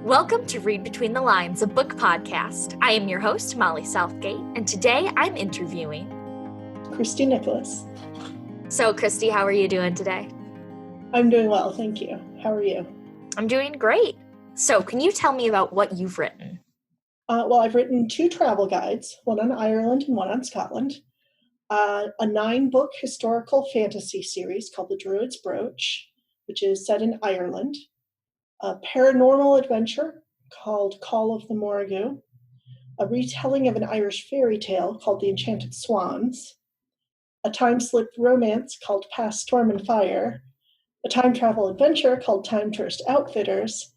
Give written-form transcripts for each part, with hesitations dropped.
Welcome to Read Between the Lines, a book podcast. I am your host, Molly Southgate, and today I'm interviewing Christy Nicholas. So, Christy, how are you doing today? I'm doing well, thank you. How are you? I'm doing great. So, can you tell me about what you've written? Well, I've written 2 travel guides, one on Ireland and one on Scotland, a 9-book historical fantasy series called the Druid's Brooch, which is set in Ireland, a paranormal adventure called Call of the Morrigu, a retelling of an Irish fairy tale called The Enchanted Swans, a time-slip romance called Past Storm and Fire, a time travel adventure called Time Tourist Outfitters,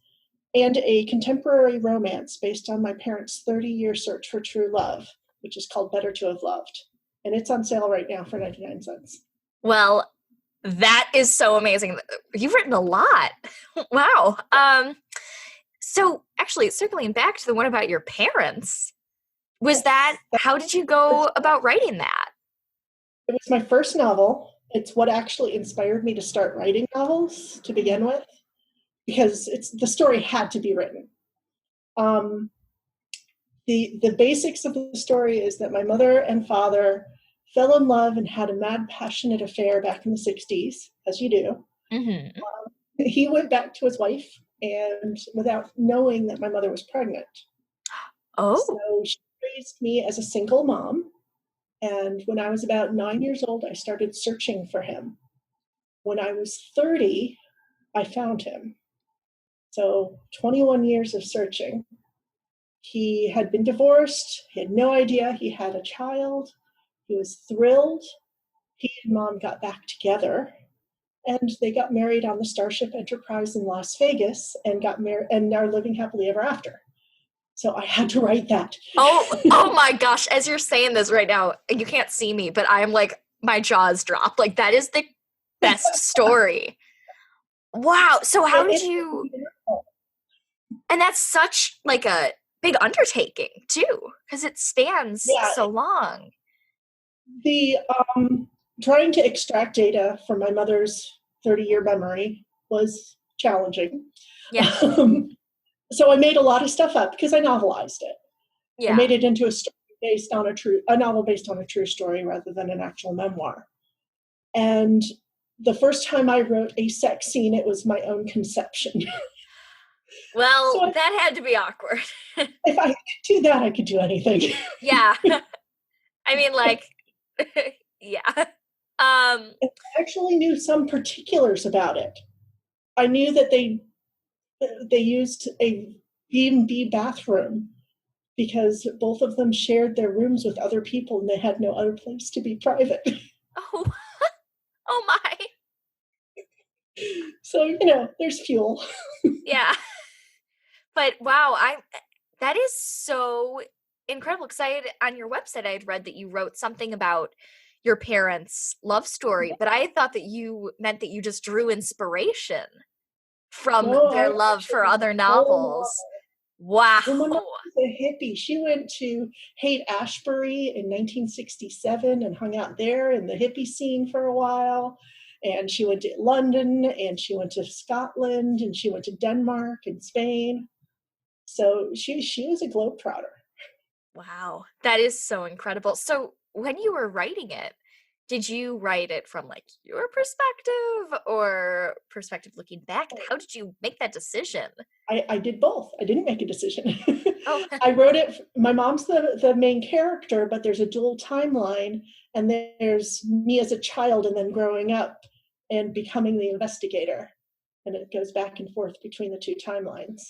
and a contemporary romance based on my parents' 30-year search for true love, which is called Better to Have Loved. And it's on sale right now for 99 cents. Well, that is so amazing. You've written a lot. Wow. So actually, circling back to the one about your parents, how did you go about writing that? It was my first novel. It's what actually inspired me to start writing novels to begin with, because the story had to be written. The basics of the story is that my mother and father fell in love and had a mad, passionate affair back in the 60s, as you do. Mm-hmm. He went back to his wife, and without knowing that my mother was pregnant. Oh. So she raised me as a single mom. And when I was about 9 years old, I started searching for him. When I was 30, I found him. So 21 years of searching. He had been divorced. He had no idea he had a child. He was thrilled. He and Mom got back together, and they got married on the Starship Enterprise in Las Vegas and got married and are living happily ever after. So I had to write that. Oh my gosh. As you're saying this right now, you can't see me, but I am like, my jaws dropped. Like, that is the best story. Wow. So how did you, and that's such like a big undertaking too, because it spans so long. The trying to extract data from my mother's 30-year memory was challenging. Yeah. So I made a lot of stuff up because I novelized it. Yeah. I made it into a novel based on a true story rather than an actual memoir. And the first time I wrote a sex scene, it was my own conception. Well, so that had to be awkward. If I could do that, I could do anything. Yeah. I mean, like, yeah. I actually knew some particulars about it. I knew that they used a B&B bathroom because both of them shared their rooms with other people and they had no other place to be private. Oh my. So, there's fuel. Yeah. But wow, that is so incredible, because on your website I had read that you wrote something about your parents' love story, but I thought that you meant that you just drew inspiration from their love for other novels. Wow. Well, my mom was a hippie. She went to Haight-Ashbury in 1967 and hung out there in the hippie scene for a while. And she went to London, and she went to Scotland, and she went to Denmark and Spain. So she was a globetrotter. Wow, that is so incredible. So when you were writing it, did you write it from like your perspective or perspective looking back? And how did you make that decision? I did both. I didn't make a decision. Oh. I wrote it. My mom's the main character, but there's a dual timeline, and there's me as a child and then growing up and becoming the investigator. And it goes back and forth between the 2 timelines.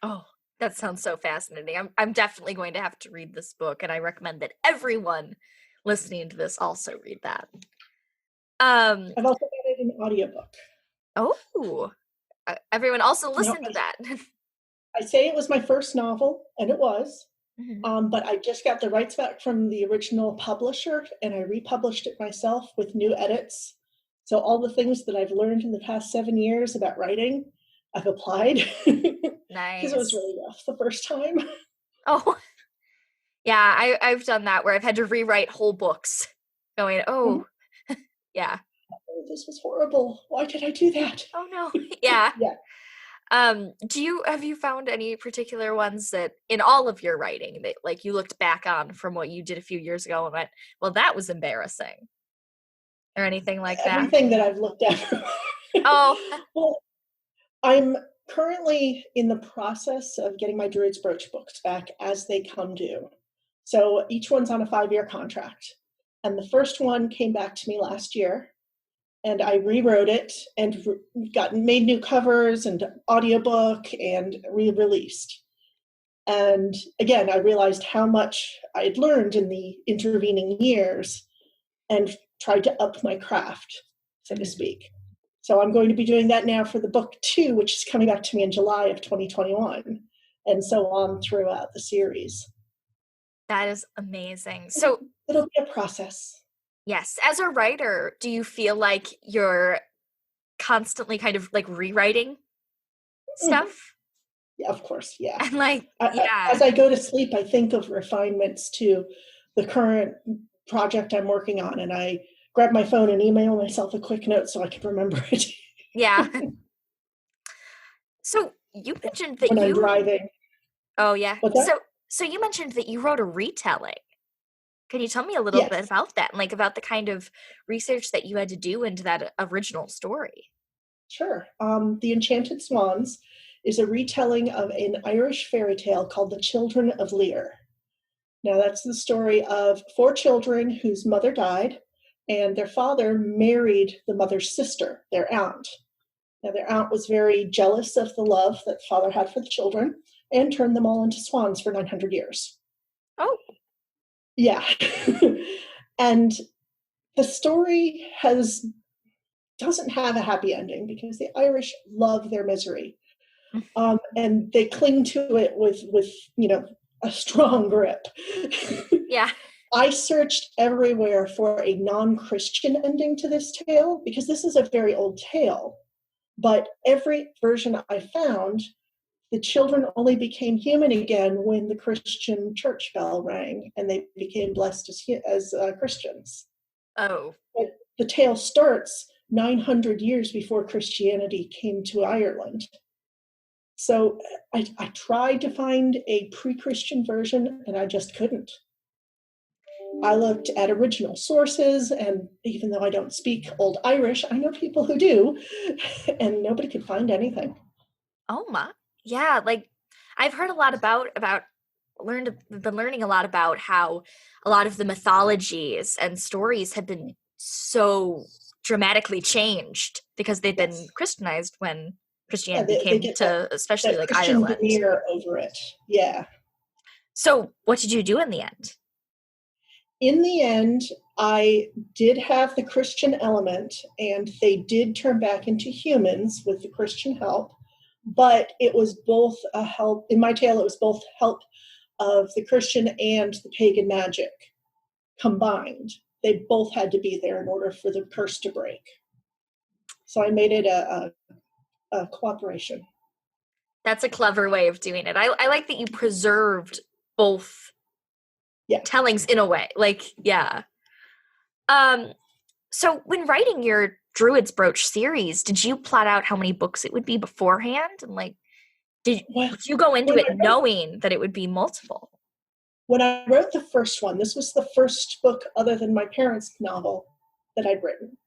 Oh, that sounds so fascinating. I'm definitely going to have to read this book, and I recommend that everyone listening to this also read that. I've also got it in audiobook. Oh, everyone also listen to that. I say it was my first novel, and it was, Mm-hmm. but I just got the rights back from the original publisher, and I republished it myself with new edits. So all the things that I've learned in the past 7 years about writing, I've applied. Nice. Because it was really rough the first time. Oh, yeah, I've done that where I've had to rewrite whole books going, yeah. Oh, this was horrible. Why did I do that? Oh, no. Yeah. Yeah. Have you found any particular ones that in all of your writing that like you looked back on from what you did a few years ago and went, well, that was embarrassing or anything like that? Everything that I've looked at. Oh, Well, I'm currently in the process of getting my Druid's Brooch books back as they come due. So each one's on a 5-year contract. And the first one came back to me last year, and I rewrote it and made new covers and audiobook and re-released. And again, I realized how much I had learned in the intervening years and tried to up my craft, so to speak. So I'm going to be doing that now for the book 2, which is coming back to me in July of 2021, and so on throughout the series. that is amazing. So, It'll be a process. yes, as a writer, do you feel like you're constantly kind of like rewriting stuff? Yeah, of course, yeah. And like, yeah. As I go to sleep, I think of refinements to the current project I'm working on, and I grab my phone and email myself a quick note so I can remember it. Yeah. So you mentioned that when I'm driving. Oh yeah. What's that? So you mentioned that you wrote a retelling. Can you tell me a little bit Yes. about that and like about the kind of research that you had to do into that original story? Sure. The Enchanted Swans is a retelling of an Irish fairy tale called The Children of Lear. Now, that's the story of 4 children whose mother died, and their father married the mother's sister, their aunt. Now, their aunt was very jealous of the love that the father had for the children and turned them all into swans for 900 years. Oh. Yeah. And the story doesn't have a happy ending because the Irish love their misery. And they cling to it with a strong grip. Yeah. I searched everywhere for a non-Christian ending to this tale because this is a very old tale. But every version I found, the children only became human again when the Christian church bell rang and they became blessed as Christians. Oh. But the tale starts 900 years before Christianity came to Ireland. So I tried to find a pre-Christian version and I just couldn't. I looked at original sources, and even though I don't speak Old Irish, I know people who do, and nobody could find anything. Oh my. Yeah, like I've heard a lot been learning a lot about how a lot of the mythologies and stories have been so dramatically changed because they've been Christianized when Christianity they came get to especially that like Christian Ireland. veneer over it. Yeah. So what did you do in the end? In the end, I did have the Christian element, and they did turn back into humans with the Christian help, but it was both a help, in my tale, it was both help of the Christian and the pagan magic combined. They both had to be there in order for the curse to break. So I made it a cooperation. That's a clever way of doing it. I like that you preserved both tellings in a way. Like, yeah. So when writing your Druid's Brooch series, did you plot out how many books it would be beforehand? And like, did you go into it knowing that it would be multiple? When I wrote the first one, this was the first book other than my parents' novel that I'd written.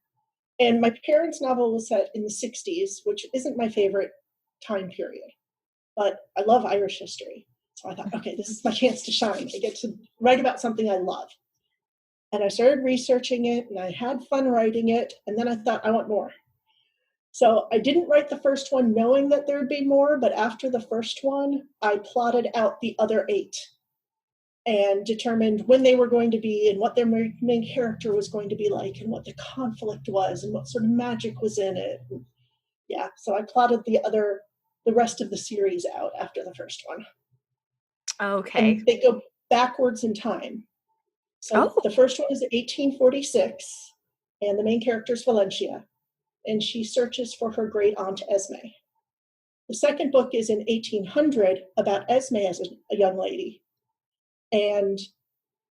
And my parents' novel was set in the 60s, which isn't my favorite time period. But I love Irish history. So I thought, okay, this is my chance to shine. I get to write about something I love. And I started researching it, and I had fun writing it. And then I thought, I want more. So I didn't write the first one knowing that there'd be more, but after the first one, I plotted out the other 8 and determined when they were going to be and what their main character was going to be like and what the conflict was and what sort of magic was in it. And yeah, so I plotted the rest of the series out after the first one. Okay. And they go backwards in time. So the first one is 1846, and the main character is Valentia, and she searches for her great aunt Esme. The second book is in 1800 about Esme as a young lady, and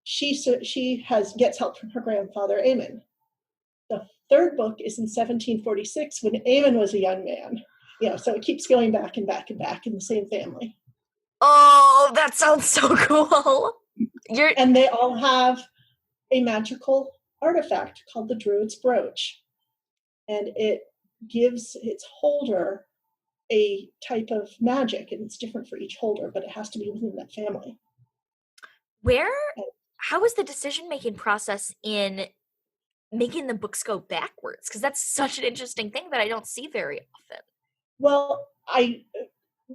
she gets help from her grandfather Aemon. The third book is in 1746 when Aemon was a young man. So it keeps going back and back and back in the same family. Oh, that sounds so cool. And they all have a magical artifact called the Druid's Brooch. And it gives its holder a type of magic, and it's different for each holder, but it has to be within that family. How was the decision-making process in making the books go backwards? Because that's such an interesting thing that I don't see very often. Well,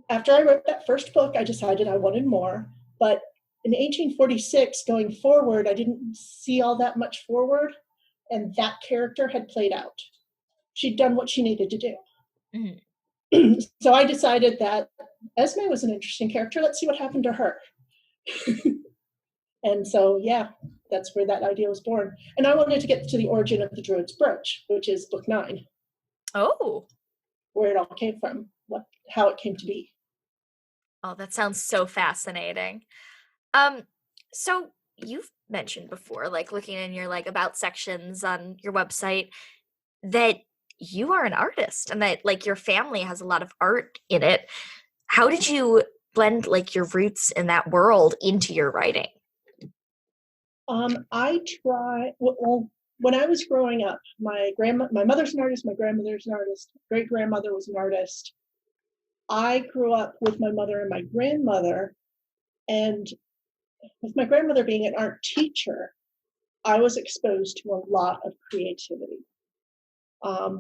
after I wrote that first book, I decided I wanted more, but in 1846 going forward, I didn't see all that much forward, and that character had played out. She'd done what she needed to do. Mm-hmm. So I decided that Esme was an interesting character. Let's see what happened to her. And so, that's where that idea was born. And I wanted to get to the origin of the Druid's Brooch, which is book 9. Oh. Where it all came from, how it came to be. Oh, that sounds so fascinating. So you've mentioned before, like looking in your like about sections on your website, that you are an artist and that like your family has a lot of art in it. How did you blend like your roots in that world into your writing? I try. Well, when I was growing up, my mother's an artist, my grandmother's an artist, great grandmother was an artist. I grew up with my mother and my grandmother, and with my grandmother being an art teacher, I was exposed to a lot of creativity.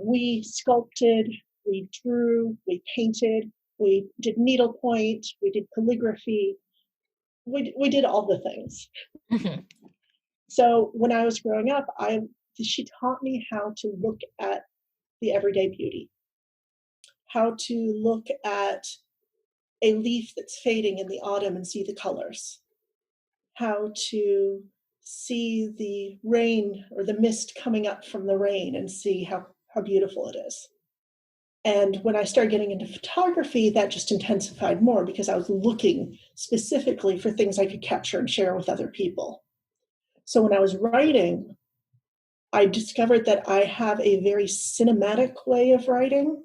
We sculpted, we drew, we painted, we did needlepoint, we did calligraphy, we did all the things. Mm-hmm. So when I was growing up, she taught me how to look at the everyday beauty, how to look at a leaf that's fading in the autumn and see the colors, how to see the rain or the mist coming up from the rain and see how beautiful it is. And when I started getting into photography, that just intensified more because I was looking specifically for things I could capture and share with other people. So when I was writing, I discovered that I have a very cinematic way of writing.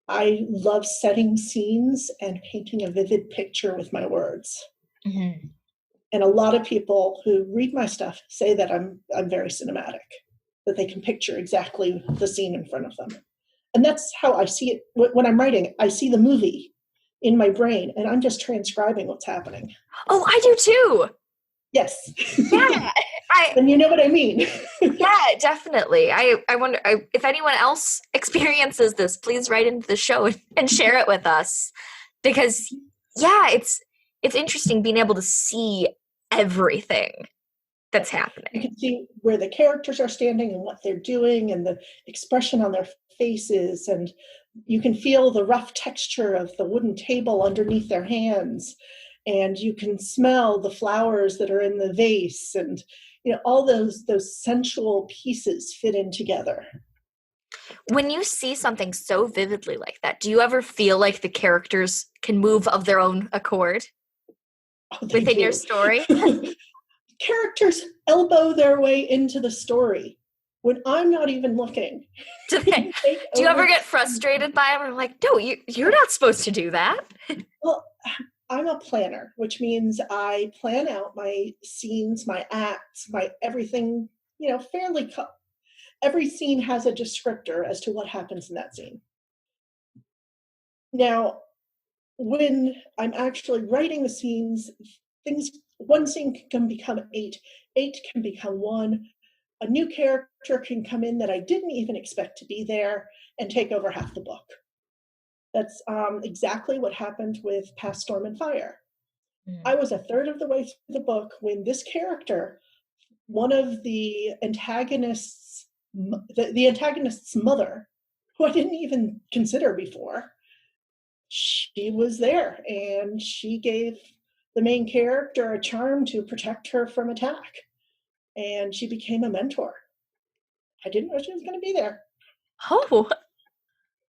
I love setting scenes and painting a vivid picture with my words. Mm-hmm. And a lot of people who read my stuff say that I'm very cinematic, that they can picture exactly the scene in front of them. And that's how I see it. When I'm writing, I see the movie in my brain, and I'm just transcribing what's happening. Oh, I do too. Yes. Yeah. And you know what I mean. Yeah, definitely. I wonder if anyone else experiences this, please write into the show and share it with us. Because, it's interesting being able to see everything that's happening. You can see where the characters are standing and what they're doing and the expression on their faces, and you can feel the rough texture of the wooden table underneath their hands, and you can smell the flowers that are in the vase, and all those sensual pieces fit in together. When you see something so vividly like that, do you ever feel like the characters can move of their own accord within your story? Characters elbow their way into the story when I'm not even looking. Do you ever get frustrated by them? I'm like, no, you're not supposed to do that. Well, I'm a planner, which means I plan out my scenes, my acts, my everything, fairly. Every scene has a descriptor as to what happens in that scene. Now, when I'm actually writing the scenes, one scene can become 8 can become 1. A new character can come in that I didn't even expect to be there and take over half the book. That's exactly what happened with Past Storm and Fire. I was a third of the way through the book when this character, one of the antagonists, the antagonist's mother, who I didn't even consider before, she was there, and she gave the main character a charm to protect her from attack, and she became a mentor. I didn't know she was going to be there. Oh,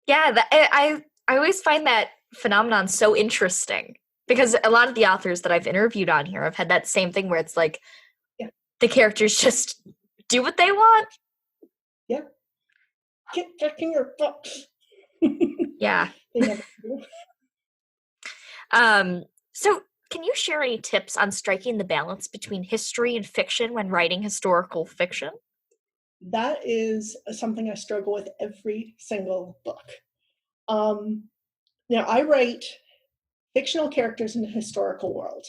yeah. I always find that phenomenon so interesting because a lot of the authors that I've interviewed on here have had that same thing where it's like the characters just do what they want. Yeah. Get back in your box. Yeah. They never do. Um, so can you share any tips on striking the balance between history and fiction when writing historical fiction? That is something I struggle with every single book. Um, Now, I write fictional characters in a historical world,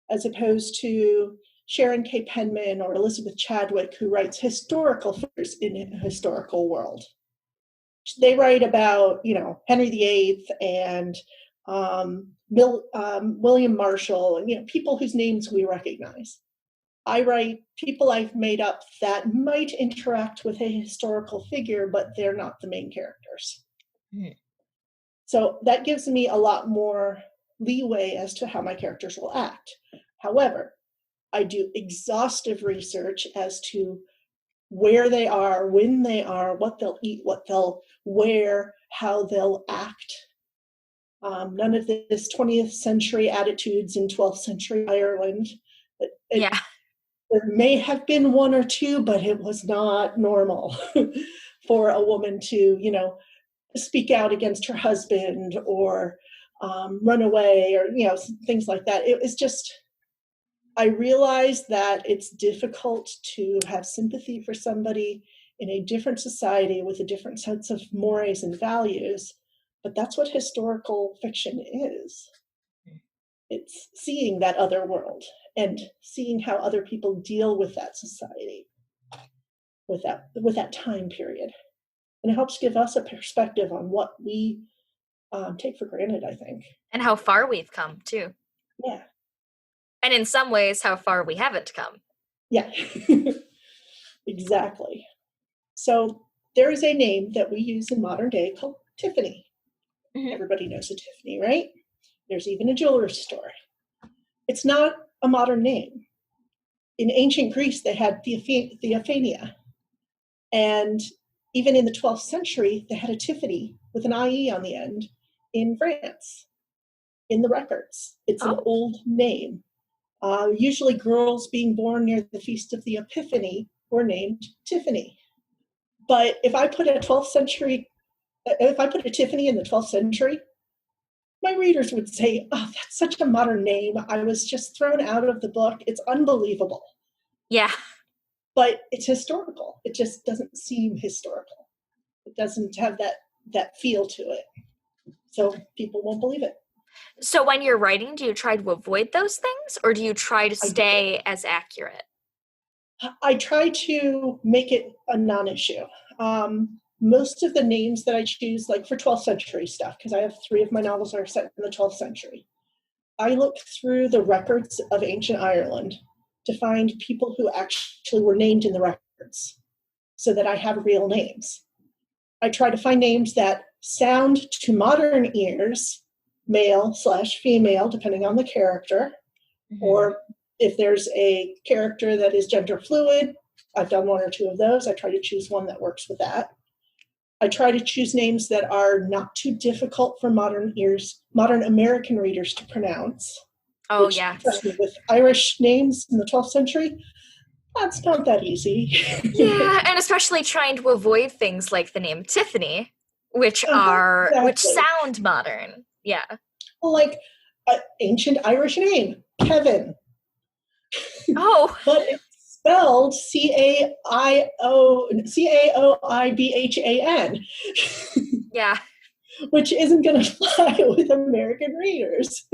as opposed to Sharon K. Penman or Elizabeth Chadwick, who writes historical figures in a historical world. They write about, Henry VIII and William Marshall, and people whose names we recognize. I write people I've made up that might interact with a historical figure, but they're not the main characters. Mm. So that gives me a lot more leeway as to how my characters will act. However, I do exhaustive research as to where they are, when they are, what they'll eat, what they'll wear, how they'll act. None of this 20th century attitudes in 12th century Ireland. Yeah. There may have been one or two, but it was not normal for a woman to, speak out against her husband or run away or, things like that. It was just, I realized that it's difficult to have sympathy for somebody in a different society with a different sense of mores and values, but that's what historical fiction is. It's seeing that other world and seeing how other people deal with that society, with that time period. And it helps give us a perspective on what we take for granted, I think. And how far we've come, too. Yeah. And in some ways, how far we haven't come. Yeah. Exactly. So there is a name that we use in modern day called Tiffany. Mm-hmm. Everybody knows a Tiffany, right? There's even a jewelry store. It's not a modern name. In ancient Greece, they had Theophania. And even in the 12th century, they had a Tiffany with an IE on the end in France, in the records. It's an old name. Usually girls being born near the Feast of the Epiphany were named Tiffany. But if I put a Tiffany in the 12th century, my readers would say, oh, that's such a modern name. I was just thrown out of the book. It's unbelievable. Yeah. But it's historical. It just doesn't seem historical. It doesn't have that feel to it. So people won't believe it. So when you're writing, do you try to avoid those things or do you try to stay as accurate? I try to make it a non-issue. Most of the names that I choose, like for 12th century stuff, because I have 3 of my novels are set in the 12th century, I look through the records of ancient Ireland to find people who actually were named in the records so that I have real names. I try to find names that sound to modern ears, male/female, depending on the character, or if there's a character that is gender fluid, I've done 1 or 2 of those. I try to choose one that works with that. I try to choose names that are not too difficult for modern American readers to pronounce. Oh, yeah. With Irish names in the 12th century, that's not that easy. Yeah, and especially trying to avoid things like the name Tiffany, which sound modern. Yeah. Well, like an ancient Irish name, Kevin. Oh. But it's spelled Caoibhan. Yeah. Which isn't going to fly with American readers.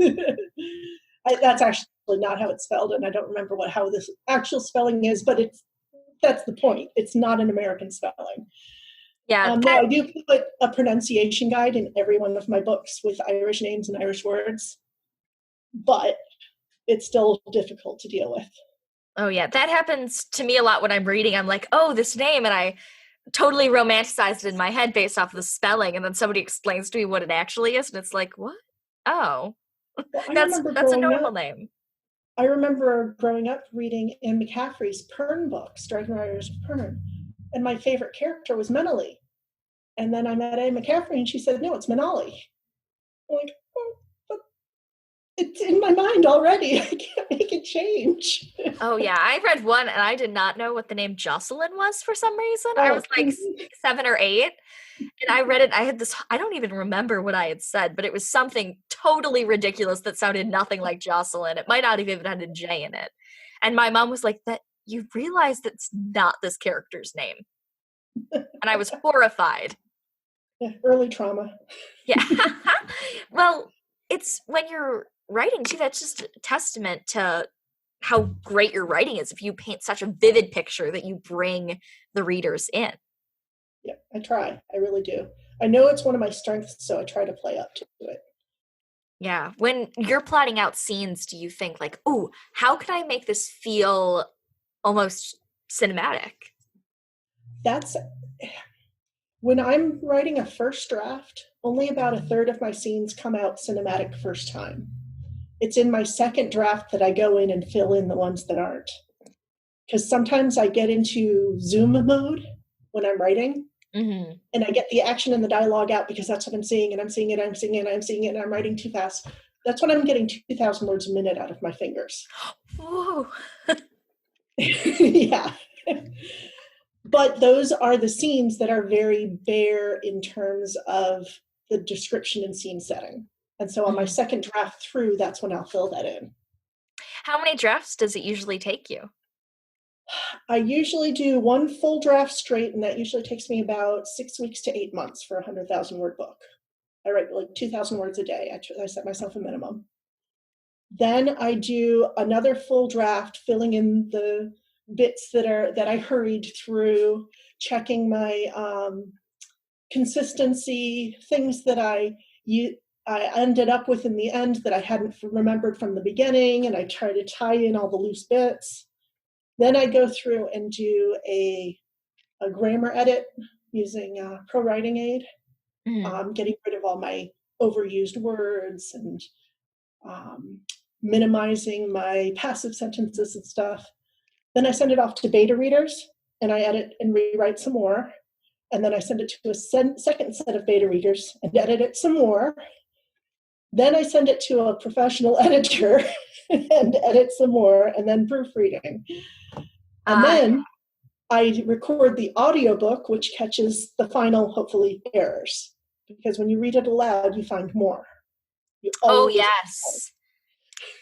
That's actually not how it's spelled, and I don't remember how this actual spelling is, but that's the point. It's not an American spelling. Yeah. Now I do put a pronunciation guide in every one of my books with Irish names and Irish words, but it's still difficult to deal with. Oh, yeah. That happens to me a lot when I'm reading. I'm like, oh, this name, and I totally romanticized it in my head based off of the spelling, and then somebody explains to me what it actually is, and it's like, what? Oh, well, that's a normal name. I remember growing up reading Anne McCaffrey's Pern books, Dragon Riders of Pern, and my favorite character was Menali. And then I met Anne McCaffrey, and she said, no, it's Manali. I'm like, oh, but It's in my mind already. I can't make it change. Oh yeah, I read one and I did not know what the name Jocelyn was for some reason. I was Oh, like 7 or 8, and I read it. I had this, I don't even remember what I had said, but it was something totally ridiculous that sounded nothing like Jocelyn. It might not have even had a J in it. And my mom was like, "That you realize that's not this character's name." And I was horrified. yeah, early trauma. Yeah. Well, it's when you're writing too, that's just a testament to how great your writing is if you paint such a vivid picture that you bring the readers in. Yeah, I try. I really do. I know it's one of my strengths, so I try to play up to it. Yeah. When you're plotting out scenes, do you think like, "Ooh, how can I make this feel almost cinematic?" That's when I'm writing a first draft, only about a third of my scenes come out cinematic first time. It's in my second draft that I go in and fill in the ones that aren't. Because sometimes I get into Zoom mode when I'm writing, Mm-hmm. and I get the action and the dialogue out because that's what I'm seeing, and I'm seeing it, I'm seeing it, I'm seeing it, and I'm writing too fast. That's when I'm getting 2,000 words a minute out of my fingers. Whoa. Yeah. But those are the scenes that are very bare in terms of the description and scene setting. And so on my Mhm. second draft through, that's when I'll fill that in. How many drafts does it usually take you? I usually do one full draft straight, and that usually takes me about 6 weeks to 8 months for a 100,000 word book. I write like 2,000 words a day. I set myself a minimum. Then I do another full draft, filling in the bits that I hurried through, checking my consistency, things that I ended up with in the end that I hadn't remembered from the beginning, and I try to tie in all the loose bits. Then I go through and do a grammar edit using Pro Writing Aid, Mhm. getting rid of all my overused words and um, minimizing my passive sentences and stuff. Then I send it off to beta readers, and I edit and rewrite some more. And then I send it to a second set of beta readers and edit it some more. Then I send it to a professional editor and edit some more, and then proofreading. And Yeah. then I record the audiobook, which catches the final, hopefully, errors. Because when you read it aloud, you find more. You Oh, always yes.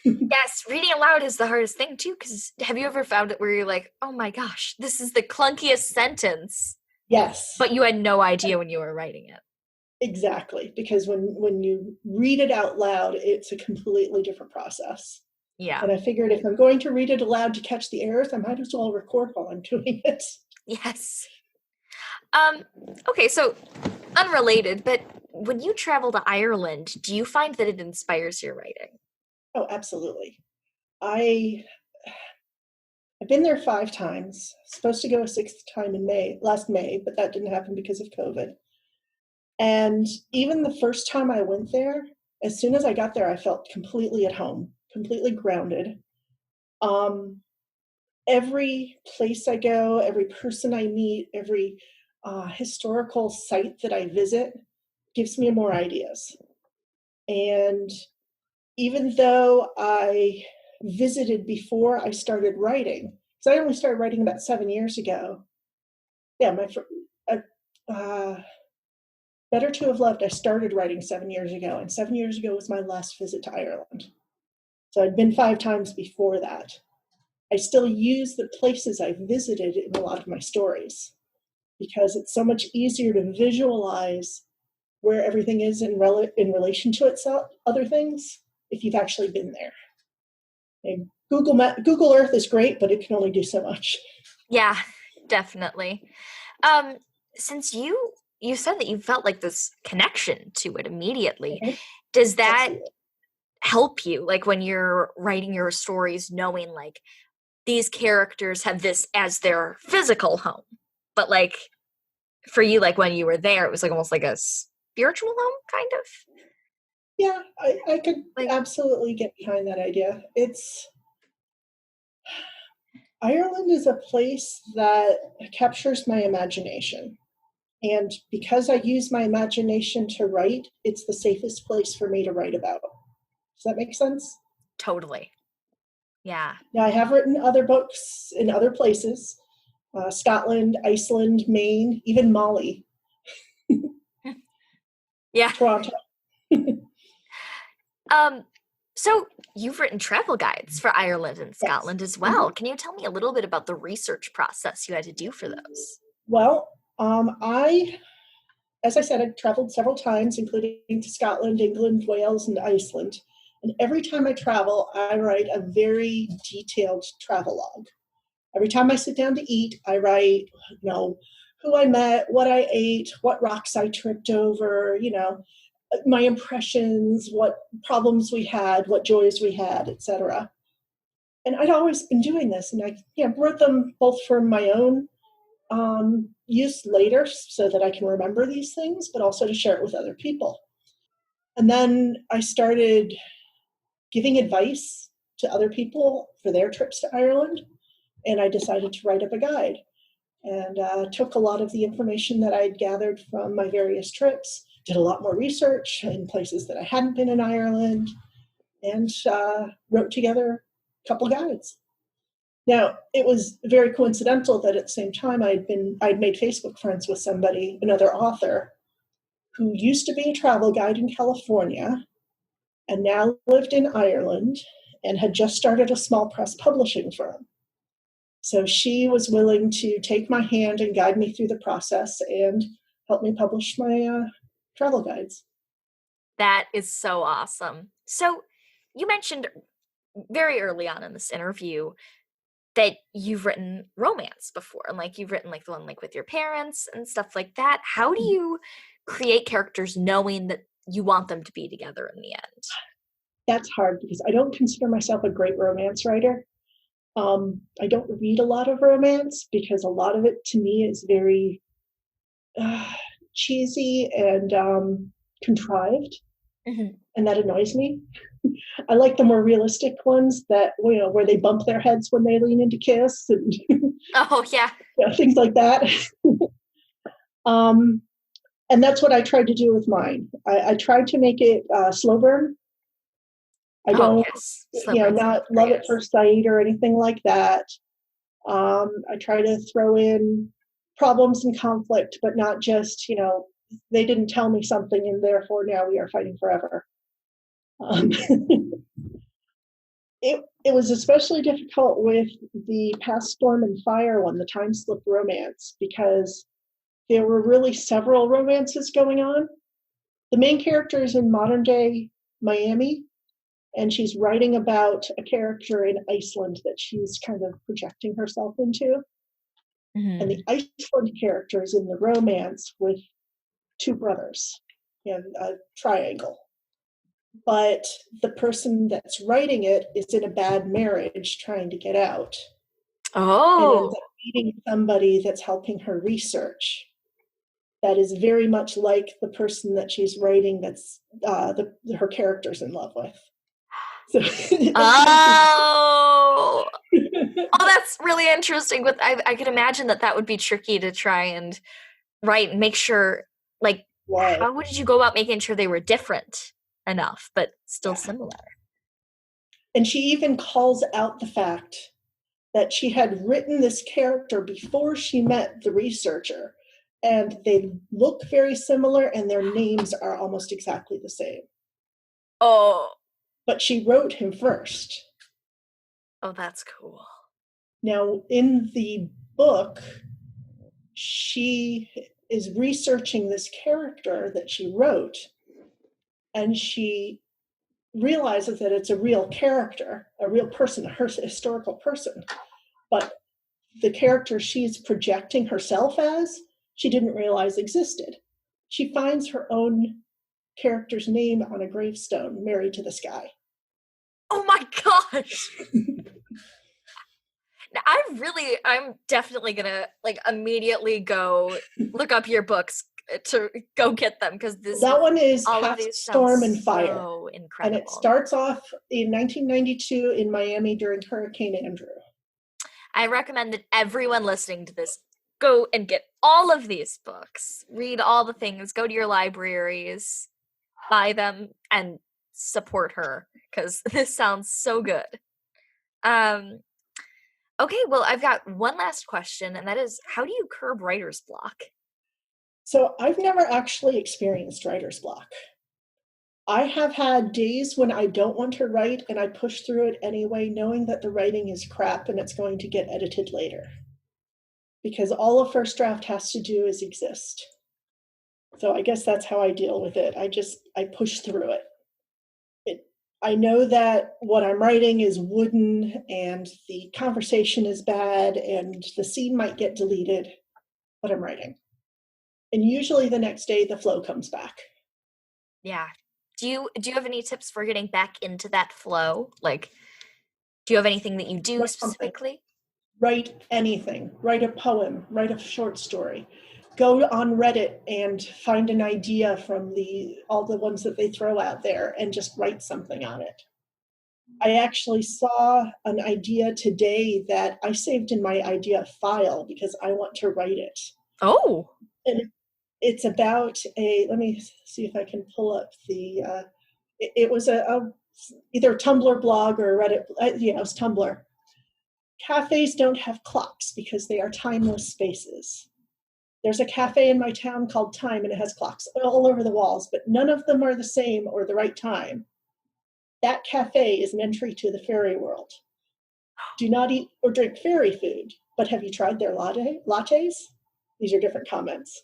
Yes, reading aloud is the hardest thing too, because have you ever found it where you're like, "Oh my gosh, this is the clunkiest sentence," yes, but you had no idea when you were writing it? exactly. Because when you read it out loud, it's a completely different process. Yeah. And I figured if I'm going to read it aloud to catch the errors, I might as well record while I'm doing it. Yes. Um, okay, so unrelated, but when you travel to Ireland, do you find that it inspires your writing? Oh, absolutely. I I've been there 5 times. Supposed to go a sixth time in last May, but that didn't happen because of COVID. And even the first time I went there, as soon as I got there, I felt completely at home, completely grounded. Um, every place I go, every person I meet, every historical site that I visit gives me more ideas. And even though I visited before I started writing, because I only started writing about 7 years ago. Yeah, uh, uh, Better to Have Loved, I started writing 7 years ago, and 7 years ago was my last visit to Ireland. So I'd been 5 times before that. I still use the places I visited in a lot of my stories because it's so much easier to visualize where everything is in relation to itself, other things, if you've actually been there. And Google Earth is great, but it can only do so much. Yeah, definitely. Um, since you said that you felt like this connection to it immediately, Mhm. does that Absolutely. help you like when you're writing your stories knowing like these characters have this as their physical home, but like for you like when you were there it was like almost like a spiritual home kind of Yeah, I could like absolutely get behind that idea. Ireland is a place that captures my imagination. And because I use my imagination to write, it's the safest place for me to write about. Does that make sense? Totally. Yeah. Now, I have written other books in other places, Scotland, Iceland, Maine, even Mali, Yeah. Toronto. Um, so you've written travel guides for Ireland and Yes. Scotland as Mhm. well. Can you tell me a little bit about the research process you had to do for those? Well, as I said, I've traveled several times, including to Scotland, England, Wales, and Iceland. And every time I travel, I write a very detailed travelogue. Every time I sit down to eat, I write, who I met, what I ate, what rocks I tripped over, my impressions, what problems we had, what joys we had, etc. And I'd always been doing this, and I wrote them both for my own use later so that I can remember these things, but also to share it with other people. And then I started giving advice to other people for their trips to Ireland, and I decided to write up a guide and took a lot of the information that I'd gathered from my various trips, did a lot more research in places that I hadn't been in Ireland, and wrote together a couple guides. Now, it was very coincidental that at the same time I'd made Facebook friends with somebody, another author, who used to be a travel guide in California and now lived in Ireland and had just started a small press publishing firm. So she was willing to take my hand and guide me through the process and help me publish my travel guides. That is so awesome. So you mentioned very early on in this interview that you've written romance before, and like you've written like the one like with your parents and stuff like that. How do you create characters knowing that you want them to be together in the end? That's hard because I don't consider myself a great romance writer. I don't read a lot of romance because a lot of it to me is very uh, cheesy and contrived, Mhm. and that annoys me. I like the more realistic ones that where they bump their heads when they lean into kiss and Oh yeah. things like that. um, and that's what I tried to do with mine. I tried to make it slow burn. I Oh don't, yes. Slow burn sounds not love great. at first sight or anything like that. I try to throw in problems and conflict, but not just, they didn't tell me something and therefore now we are fighting forever. Um, it was especially difficult with the Past Storm and Fire one, the Time Slip romance, because there were really several romances going on. The main character is in modern day Miami, and she's writing about a character in Iceland that she's kind of projecting herself into. And the Mhm. Iceland character is in the romance with two brothers in a triangle. But the person that's writing it is in a bad marriage trying to get out and ends Oh. up meeting somebody that's helping her research that is very much like the person that she's writing that's her character's in love with. So it's kind Oh. of Oh, that's really interesting. But I could imagine that that would be tricky to try and write and make sure, like, what. how would you go about making sure they were different enough, but still Yeah. similar? And she even calls out the fact that she had written this character before she met the researcher, and they look very similar and their names are almost exactly the same. Oh. But she wrote him first. Oh, that's cool. Now, in the book, she is researching this character that she wrote, and she realizes that it's a real character, a real person, a historical person. But the character she's projecting herself as, she didn't realize existed. She finds her own character's name on a gravestone, married to this guy. Oh my gosh. Now, I'm definitely gonna like immediately go look up your books to go get them because That one is all of Past these sound Storm and Fire, so and it incredible. starts off in 1992 in Miami during Hurricane Andrew. I recommend that everyone listening to this go and get all of these books, read all the things, go to your libraries, buy them, and support her because this sounds so good. Um, okay, well, I've got one last question, and that is, how do you curb writer's block? So I've never actually experienced writer's block. I have had days when I don't want to write and I push through it anyway, knowing that the writing is crap and it's going to get edited later. Because all a first draft has to do is exist. So I guess that's how I deal with it. I push through it. I know that what I'm writing is wooden and the conversation is bad and the scene might get deleted, but I'm writing. And usually the next day the flow comes back. Yeah. Do you have any tips for getting back into that flow? Like, do you have anything that you do specifically? Write anything. Write a poem, write a short story. Go on Reddit and find an idea from all the ones that they throw out there and just write something on it. I actually saw an idea today that I saved in my idea file because I want to write it. Oh. And it's about let me see if I can pull up it was either a Tumblr blog or a Reddit, it was Tumblr. Cafes don't have clocks because they are timeless spaces. There's a cafe in my town called Time, and it has clocks all over the walls, but none of them are the same or the right time. That cafe is an entry to the fairy world. Do not eat or drink fairy food, but have you tried their lattes? These are different comments.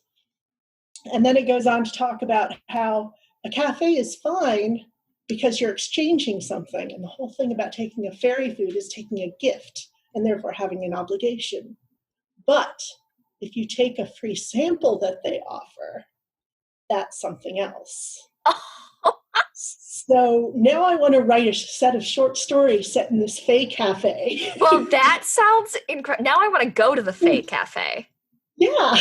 And then it goes on to talk about how a cafe is fine because you're exchanging something, and the whole thing about taking a fairy food is taking a gift and therefore having an obligation. But if you take a free sample that they offer, that's something else. So now I want to write a set of short stories set in this Fae cafe. Well, that sounds incredible. Now I want to go to the Fae cafe. Yeah.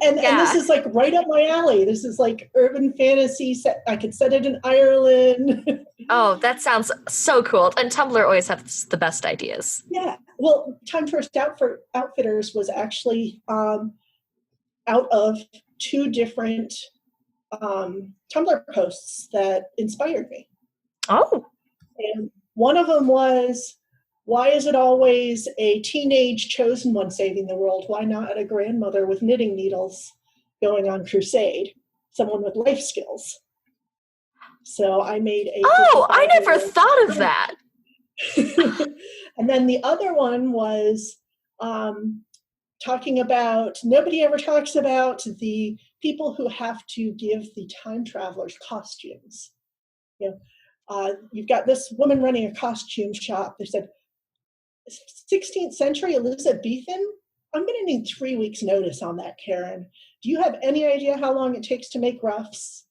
And this is like right up my alley. This is like urban fantasy set. I could set it in Ireland. Oh, that sounds so cool. And Tumblr always has the best ideas. Yeah. Well, Time First Outfitters was actually out of two different Tumblr posts that inspired me. Oh. And one of them was, why is it always a teenage chosen one saving the world? Why not a grandmother with knitting needles going on crusade? Someone with life skills. So I made a... Oh, I never thought of that. And then the other one was talking about, nobody ever talks about the people who have to give the time travelers costumes. You've got this woman running a costume shop. They said, 16th century Elizabethan? I'm going to need 3 weeks notice on that, Karen. Do you have any idea how long it takes to make ruffs?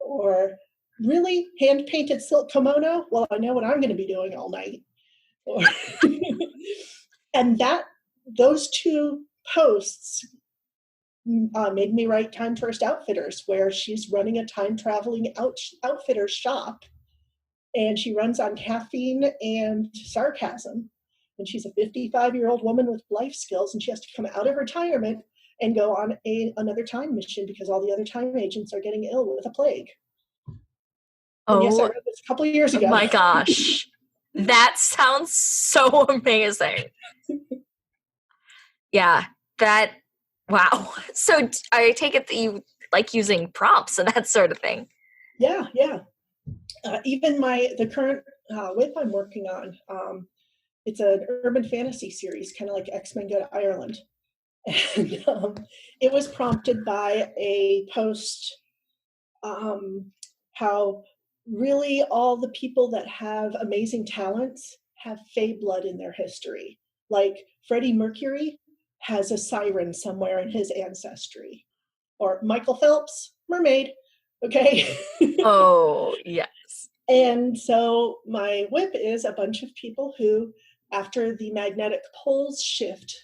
Or really hand-painted silk kimono? Well, I know what I'm going to be doing all night. And those two posts made me write Time First Outfitters, where she's running a time-traveling outfitter shop, and she runs on caffeine and sarcasm. And she's a 55-year-old woman with life skills, and she has to come out of retirement and go on another time mission because all the other time agents are getting ill with a plague. And yes, I read this a couple of years ago. Oh my gosh. That sounds so amazing. Yeah, wow. So I take it that you like using prompts and that sort of thing. Yeah. Even the current whip I'm working on, it's an urban fantasy series, kind of like X-Men Go to Ireland. And it was prompted by a post how really all the people that have amazing talents have Fae blood in their history. Like Freddie Mercury has a siren somewhere in his ancestry. Or Michael Phelps, mermaid. Okay. Oh, yes. And so my whip is a bunch of people who, after the magnetic poles shift,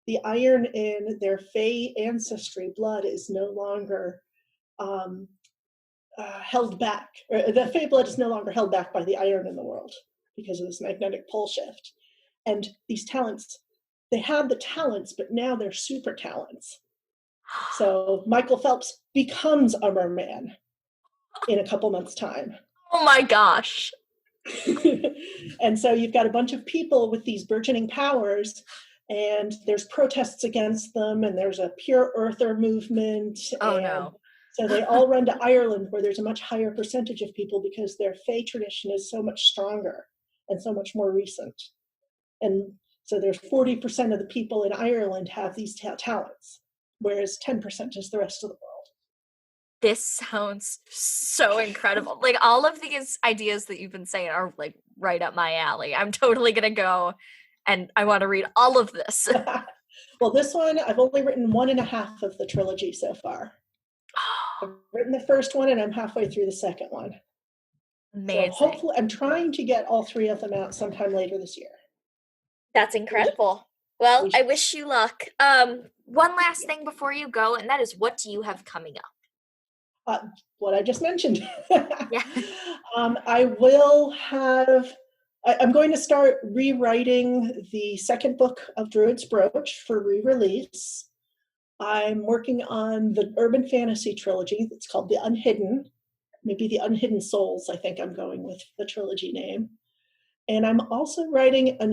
the iron in their Fae ancestry blood is no longer held back. Or the Fae blood is no longer held back by the iron in the world because of this magnetic pole shift. And these talents, they have the talents, but now they're super talents. So Michael Phelps becomes a merman in a couple months' time. Oh my gosh. And so you've got a bunch of people with these burgeoning powers, and there's protests against them, and there's a pure earther movement. Oh And no. so they all run to Ireland, where there's a much higher percentage of people because their Fae tradition is so much stronger and so much more recent. And so there's 40% of the people in Ireland have these talents, whereas 10% is the rest of the world. This sounds so incredible. Like all of these ideas that you've been saying are like right up my alley. I'm totally going to go and I want to read all of this. Well, this one, I've only written 1.5 of the trilogy so far. I've written the first one and I'm halfway through the second one. Amazing. So hopefully, I'm trying to get all 3 of them out sometime later this year. That's incredible. Well, I wish you luck. One last thing before you go, and that is, what do you have coming up? What I just mentioned. Yeah. I will have, I'm going to start rewriting the second book of Druid's Brooch for re-release. I'm working on the urban fantasy trilogy that's called The Unhidden, maybe The Unhidden Souls, I think I'm going with the trilogy name. And I'm also writing a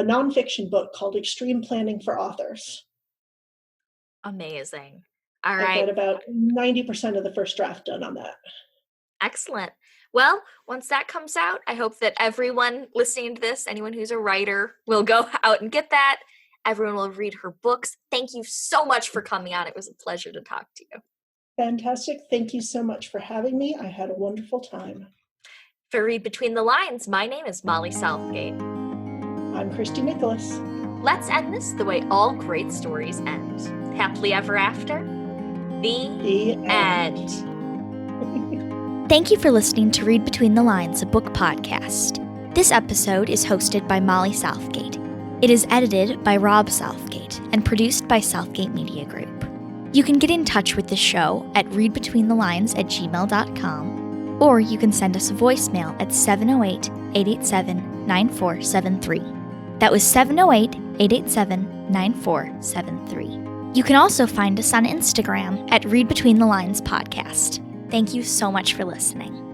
nonfiction book called Extreme Planning for Authors. Amazing. All I've right. got about 90% of the first draft done on that. Excellent. Well, once that comes out, I hope that everyone listening to this, anyone who's a writer, will go out and get that. Everyone will read her books. Thank you so much for coming on. It was a pleasure to talk to you. Fantastic. Thank you so much for having me. I had a wonderful time. For Read Between the Lines, my name is Molly Southgate. I'm Christy Nicholas. Let's end this the way all great stories end. Happily ever after. The end. Thank you for listening to Read Between the Lines, a book podcast. This episode is hosted by Molly Southgate. It is edited by Rob Southgate and produced by Southgate Media Group. You can get in touch with the show at readbetweenthelines@gmail.com, or you can send us a voicemail at 708-887-9473. That was 708-887-9473. You can also find us on Instagram at Read Between the Lines Podcast. Thank you so much for listening.